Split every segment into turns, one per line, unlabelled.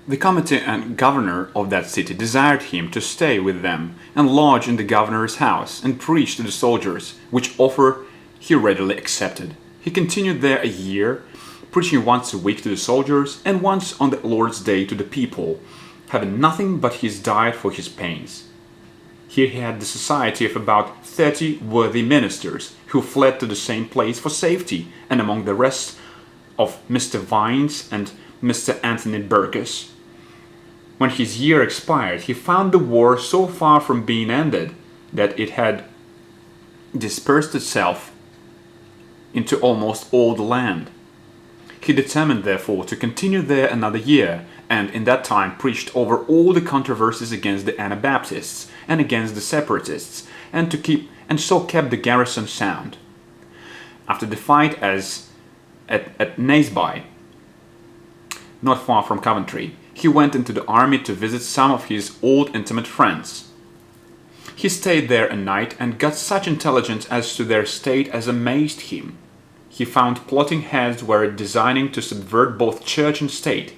The committee and governor of that city desired him to stay with them and lodge in the governor's house and preach to the soldiers, which offer he readily accepted. He continued there a year, preaching once a week to the soldiers and once on the Lord's Day to the people, having nothing but his diet for his pains. Here he had the society of about 30 worthy ministers, who fled to the same place for safety, and among the rest of Mr. Vines and Mr. Anthony Burgess. When his year expired, he found the war so far from being ended that it had dispersed itself into almost all the land. He determined, therefore, to continue there another year, and in that time preached over all the controversies against the Anabaptists and against the Separatists, and so kept the garrison sound. After the fight at Naseby, not far from Coventry, he went into the army to visit some of his old intimate friends. He stayed there a night and got such intelligence as to their state as amazed him. He found plotting heads were designing to subvert both church and state.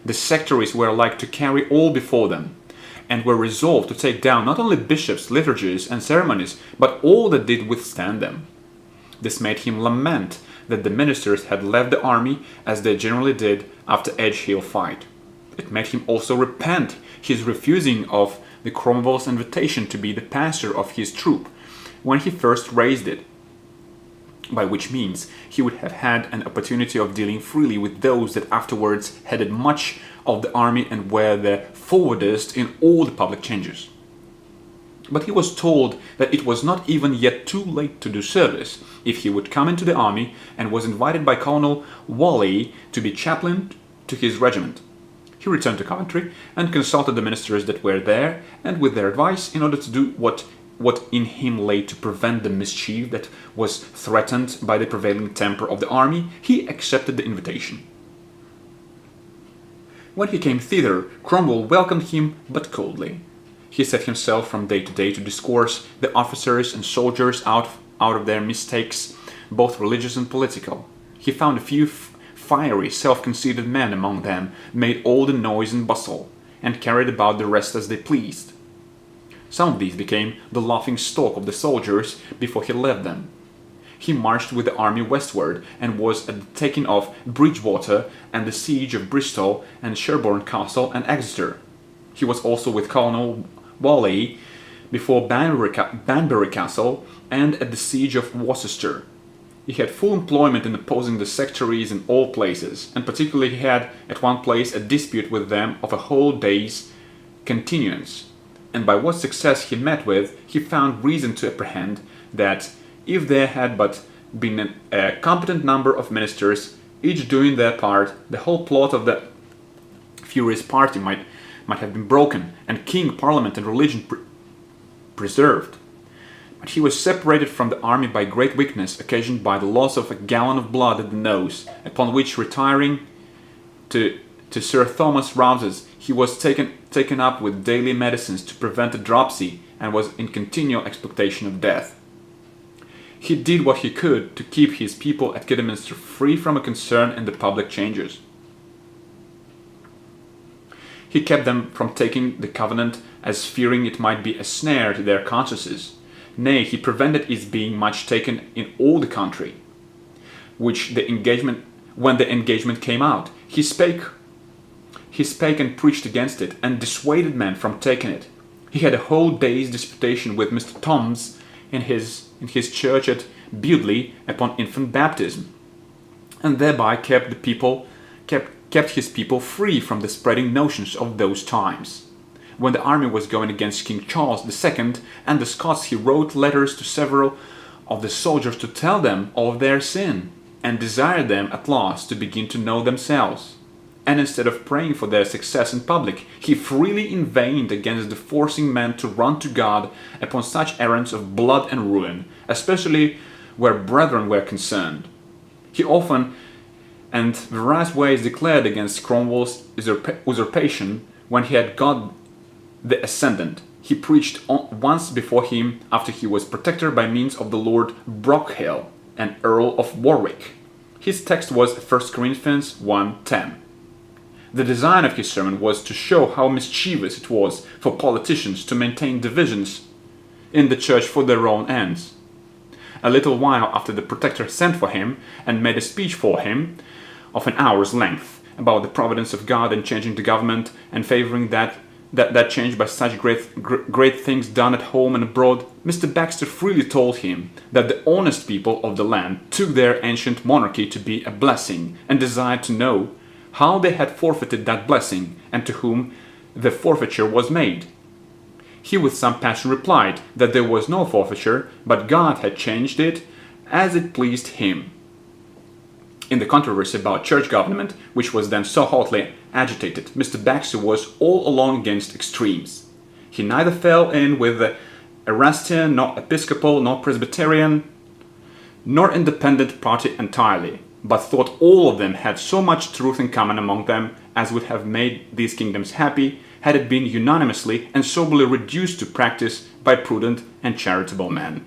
The sectaries were like to carry all before them, and were resolved to take down not only bishops, liturgies, and ceremonies, but all that did withstand them. This made him lament that the ministers had left the army, as they generally did after Edgehill fight. It made him also repent his refusing of the Cromwell's invitation to be the pastor of his troop when he first raised it, by which means he would have had an opportunity of dealing freely with those that afterwards headed much of the army and were the forwardest in all the public changes. But he was told that it was not even yet too late to do service if he would come into the army, and was invited by Colonel Whalley to be chaplain to his regiment. He returned to Coventry and consulted the ministers that were there, and with their advice, in order to do what in him lay to prevent the mischief that was threatened by the prevailing temper of the army, he accepted the invitation. When he came thither, Cromwell welcomed him but coldly. He set himself from day to day to discourse the officers and soldiers out of their mistakes, both religious and political. He found a few fiery, self-conceited men among them, made all the noise and bustle, and carried about the rest as they pleased. Some of these became the laughing stock of the soldiers before he left them. He marched with the army westward, and was at the taking of Bridgewater and the siege of Bristol and Sherborne Castle and Exeter. He was also with Colonel Whalley before Banbury Castle and at the siege of Worcester. He had full employment in opposing the sectaries in all places, and particularly he had at one place a dispute with them of a whole day's continuance, and by what success he met with, he found reason to apprehend that if there had but been a competent number of ministers, each doing their part, the whole plot of the furious party might have been broken, and king, parliament, and religion preserved. But he was separated from the army by great weakness, occasioned by the loss of a gallon of blood at the nose, upon which, retiring to Sir Thomas Rouse's, he was taken up with daily medicines to prevent a dropsy, and was in continual expectation of death. He did what he could to keep his people at Kidderminster free from a concern in the public changes. He kept them from taking the covenant, as fearing it might be a snare to their consciences. Nay, he prevented its being much taken in all the country. When the engagement came out, he spake and preached against it, and dissuaded men from taking it. He had a whole day's disputation with Mr. Toms in his church at Bewdley upon infant baptism, and thereby kept his people free from the spreading notions of those times. When the army was going against King Charles II and the Scots, he wrote letters to several of the soldiers to tell them of their sin, and desired them at last to begin to know themselves. And instead of praying for their success in public, he freely inveighed against the forcing men to run to God upon such errands of blood and ruin, especially where brethren were concerned. He often and various ways declared against Cromwell's usurpation when he had got the ascendant. He preached once before him after he was protector by means of the Lord Brockhill, an Earl of Warwick. His text was 1 Corinthians 1:10. The design of his sermon was to show how mischievous it was for politicians to maintain divisions in the church for their own ends. A little while after the Protector sent for him and made a speech for him of an hour's length about the providence of God in changing the government and favoring that change by such great things done at home and abroad, Mr. Baxter freely told him that the honest people of the land took their ancient monarchy to be a blessing and desired to know how they had forfeited that blessing and to whom the forfeiture was made. He with some passion replied that there was no forfeiture, but God had changed it as it pleased him. In the controversy about church government, which was then so hotly agitated, Mr. Baxter was all along against extremes. He neither fell in with the Erastian, nor Episcopal, nor Presbyterian, nor Independent party entirely, but thought all of them had so much truth in common among them as would have made these kingdoms happy had it been unanimously and soberly reduced to practice by prudent and charitable men.